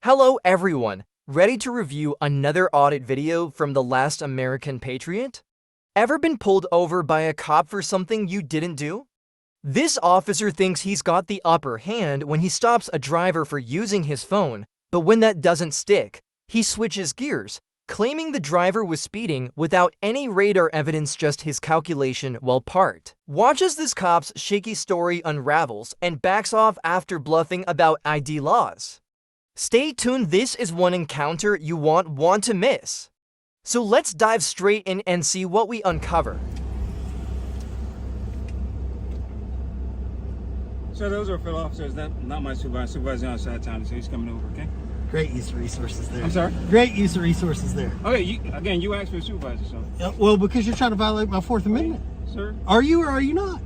Hello everyone, ready to review another audit video from the last American Patriot? Ever been pulled over by a cop for something you didn't do? This officer thinks he's got the upper hand when he stops a driver for using his phone, but when that doesn't stick, he switches gears, claiming the driver was speeding without any radar evidence, just his calculation while parked. Watch as this cop's shaky story unravels and backs off after bluffing about ID laws. Stay tuned, this is one encounter you won't want to miss. So let's dive straight in and see what we uncover. So those are fellow officers, not my supervisor. Supervisor outside of town, so he's coming over, okay? Great use of resources there. I'm sorry? Great use of resources there. Okay, you asked for a supervisor, so. Well, because you're trying to violate my Fourth Amendment. Sir? Are you or are you not?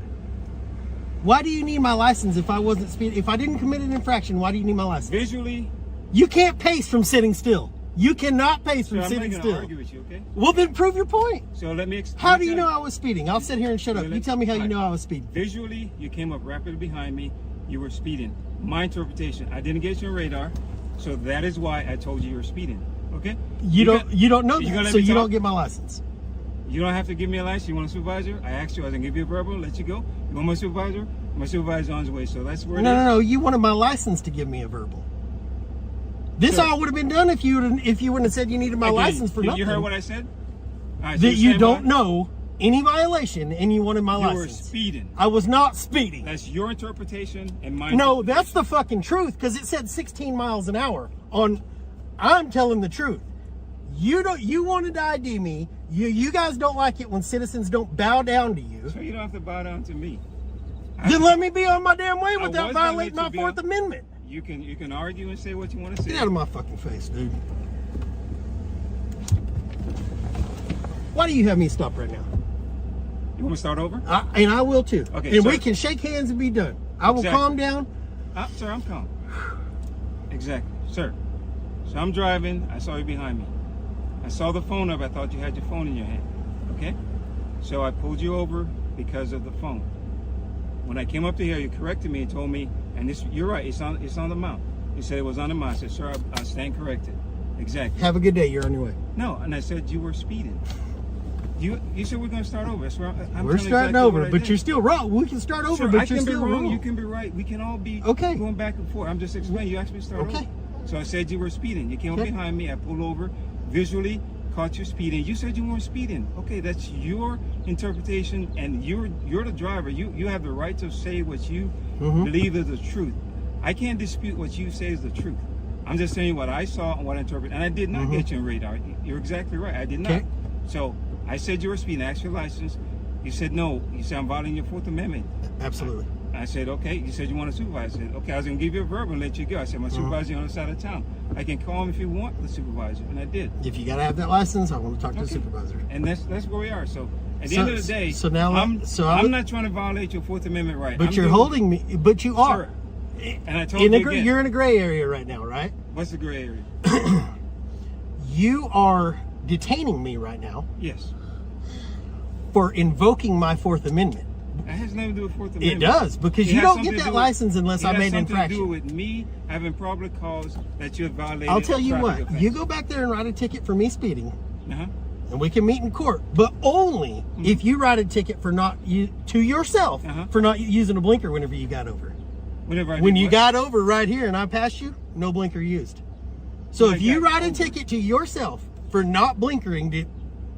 Why do you need my license if I wasn't speeding? If I didn't commit an infraction, why do you need my license? Visually. You can't pace from sitting still. You cannot pace from Sir, sitting I'm not still. gonna argue with you, okay? Well, then prove your point. So let me How do you know I was speeding? I'll sit here and shut up. You tell me how you know I was speeding. Visually, you came up rapidly behind me. You were speeding. My interpretation, I didn't get you on radar, so that is why I told you were speeding. Okay? You don't know that, so you talk? don't get my license. You don't have to give me a license. You want a supervisor? I asked you. I was gonna give you a verbal, let you go. You want my supervisor? My supervisor's on his way. So that's where. No. You wanted my license to give me a verbal. This Sure. all would have been done if you wouldn't have said you needed my license for nothing. You heard what I said? All right, That you don't know any violation and you wanted my license. You were speeding. I was not speeding. That's your interpretation and my No, that's the fucking truth, because it said 16 miles an hour on. I'm telling the truth. You wanted to ID me. You guys don't like it when citizens don't bow down to you. So you don't have to bow down to me. Then let me be on my damn way without violating my Fourth Amendment. You can argue and say what you want to say. Get out of my fucking face, dude. Why do you have me stop right now? You want me to start over? And I will too. Okay, and sir. we can shake hands and be done. I will calm down. Sir, I'm calm. Exactly, sir. So I'm driving. I saw you behind me. I saw the phone up. I thought you had your phone in your hand. Okay? So I pulled you over because of the phone. When I came up to here, you corrected me and told me, and this, you're right, it's on the mount. You said it was on the mount. I said, sir, I stand corrected. Exactly. Have a good day. You're on your way. No, and I said you were speeding. You said we're going to start over. That's where we're starting over, but you're still wrong. We can start over, sure, but you're still wrong. You can be right. We can all be going back and forth. I'm just explaining. You asked me to start over. So I said you were speeding. You came up behind me. I pulled over. Visually caught you speeding. You said you weren't speeding. Okay, that's your interpretation, and you're the driver. You have the right to say what you believe is the truth. I can't dispute what you say is the truth. I'm just saying what I saw and what I interpret. And I did not get you on radar. You're exactly right. I did not. So I said you were speeding. I asked your license. You said no. You said I'm violating your Fourth Amendment. Absolutely. I said, okay. You said you want a supervisor. I said, okay, I was going to give you a verbal and let you go. I said, my supervisor's on the side of town. I can call him if you want the supervisor. And I did. If you got to have that license, I want to talk to the supervisor. And that's where we are. So at the end of the day, I'm not trying to violate your Fourth Amendment right. But you're holding me. But you are. Sir, and I told you again. You're in a gray area right now, right? What's the gray area? You are detaining me right now. Yes. For invoking my Fourth Amendment. That has nothing to do with Fourth Amendment. It does, because you don't get that license unless I made an infraction. It has something to do with me having probable cause that you have violated. I'll tell you what, you go back there and write a ticket for me speeding, and we can meet in court, but only if you write a ticket for to yourself for not using a blinker whenever you got over. When you got over right here and I passed you, no blinker used. So if you write a ticket to yourself for not blinkering,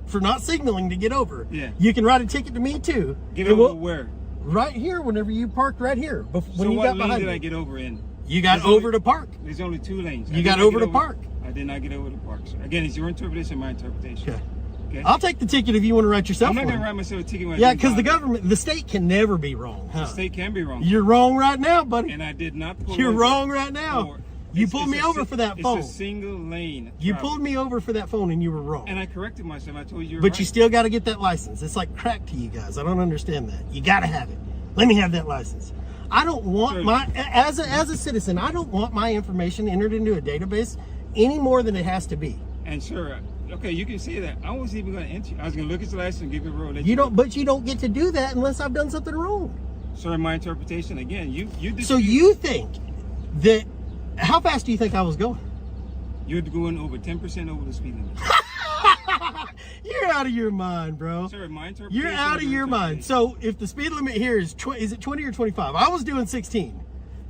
for not signaling to get over, you can write a ticket to me too. Get over where? Right here, whenever you parked right here. When you what got behind lane did me. I get over in? You got over to park. There's only 2 lanes. You got over to park. I did not get over to park, sir. Again, it's your interpretation, my interpretation. Okay. I'll take the ticket if you want to write yourself. I'm not going to write myself a ticket. Because the state can never be wrong. The state can be wrong. You're wrong right now, buddy. And I did not pull You're wrong right now. You pulled me over for that phone. It's a single lane. You pulled me over for that phone and you were wrong. And I corrected myself. I told you. But you still got to get that license. It's like crack to you guys. I don't understand that. You got to have it. Let me have that license. I don't want as a citizen, I don't want my information entered into a database any more than it has to be. And sure, okay, you can say that. I wasn't even going to enter. I was going to look at the license and give you a road. But you don't get to do that unless I've done something wrong. Sir, my interpretation again. You So you think that? How fast do you think I was going? You're going over 10% over the speed limit. You're out of your mind, bro. Sir, my interpretation. You're out of your mind. So if the speed limit here is it 20 or 25? I was doing 16.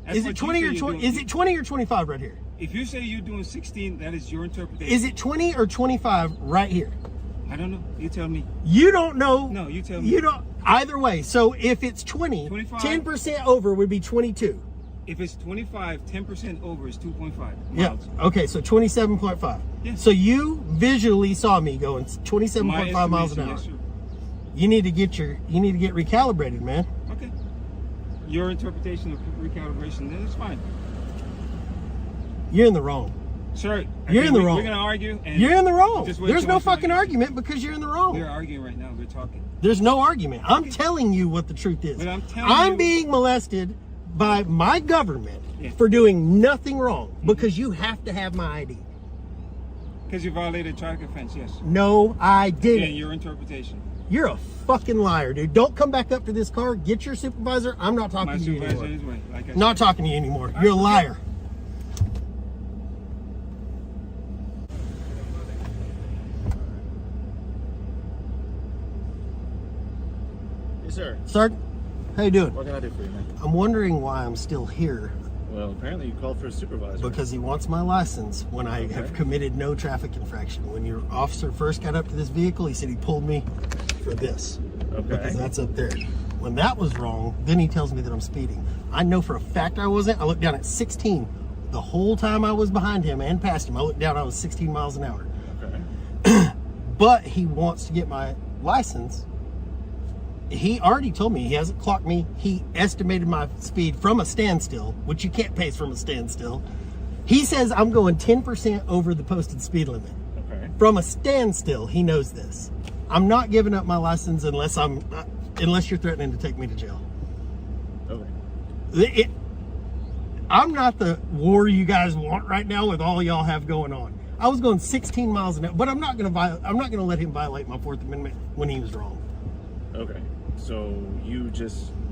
Is it 20 or 20? Is it 20 or 25 right here? If you say you're doing 16, that is your interpretation. Is it 20 or 25 right here? I don't know. You tell me. You don't know. No, you tell me. You don't. Either way. So if it's 20, 10% over would be 22. If it's 25, 10% over is 2.5 miles. Yeah. Okay, so 27.5. Yeah. So you visually saw me going 27.5 miles an hour. Yes, sir. You need to get recalibrated, man. Okay. Your interpretation of recalibration, then it's fine. You're in the wrong. Sir, you're in the wrong. We're gonna argue. And you're in the wrong. There's no fucking like argument because you're in the wrong. We're arguing right now. We're talking. There's no argument. I'm telling you what the truth is. But I'm being molested by my government for doing nothing wrong because you have to have my ID. Because you violated traffic offense, yes. No, I didn't. Again, your interpretation. You're a fucking liar, dude. Don't come back up to this car. Get your supervisor. I'm not talking to you anymore. Anyway, like not talking to you anymore. You're a liar. Yes, sir. Sir, how you doing? What can I do for you, man? I'm wondering why I'm still here. Well, apparently you called for a supervisor. Because he wants my license when I have committed no traffic infraction. When your officer first got up to this vehicle, he said he pulled me for this. Okay. Because that's up there. When that was wrong, then he tells me that I'm speeding. I know for a fact I wasn't. I looked down at 16. The whole time I was behind him and past him, I looked down, I was 16 miles an hour. Okay. But he wants to get my license. He already told me he hasn't clocked me. He estimated my speed from a standstill, which you can't pace from a standstill. He says I'm going 10% over the posted speed limit. Okay. From a standstill, he knows this. I'm not giving up my license unless you're threatening to take me to jail. Okay. I'm not the war you guys want right now with all y'all have going on. I was going 16 miles an hour, but I'm not going to let him violate my Fourth Amendment when he was wrong. Okay. So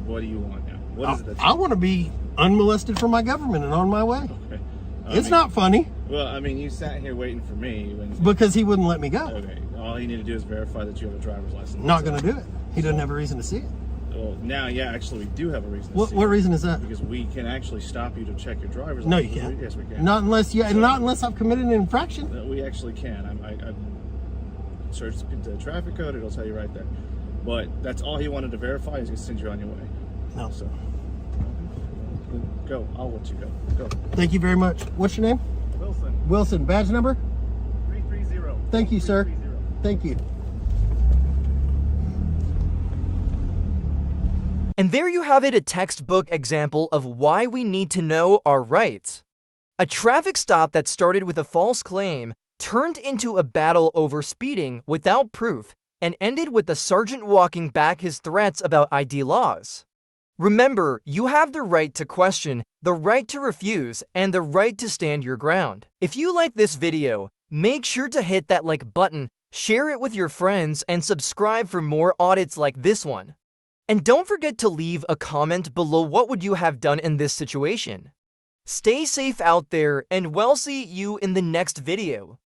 what do you want now? What is it that I want to be unmolested from my government and on my way. Okay. It's not funny. Well, I mean, you sat here waiting for me. Because he wouldn't let me go. Okay. All you need to do is verify that you have a driver's license. Not going to do it. He doesn't have a reason to see it. Well, now, yeah, actually, we do have a reason to see What it. reason is that? Because we can actually stop you to check your driver's No, license. you can't. Yes, we can. Not unless I've committed an infraction. We actually can. I searched the traffic code. It'll tell you right there. But that's all he wanted to verify. He's going to send you on your way. No. So, go. I'll let you go. Go. Thank you very much. What's your name? Wilson. Wilson. Badge number? 330. Thank you, sir. 330. Thank you. And there you have it, a textbook example of why we need to know our rights. A traffic stop that started with a false claim turned into a battle over speeding without proof and ended with the sergeant walking back his threats about ID laws. Remember, you have the right to question, the right to refuse, and the right to stand your ground. If you like this video, make sure to hit that like button, share it with your friends, and subscribe for more audits like this one. And don't forget to leave a comment below what would you have done in this situation. Stay safe out there, and we'll see you in the next video.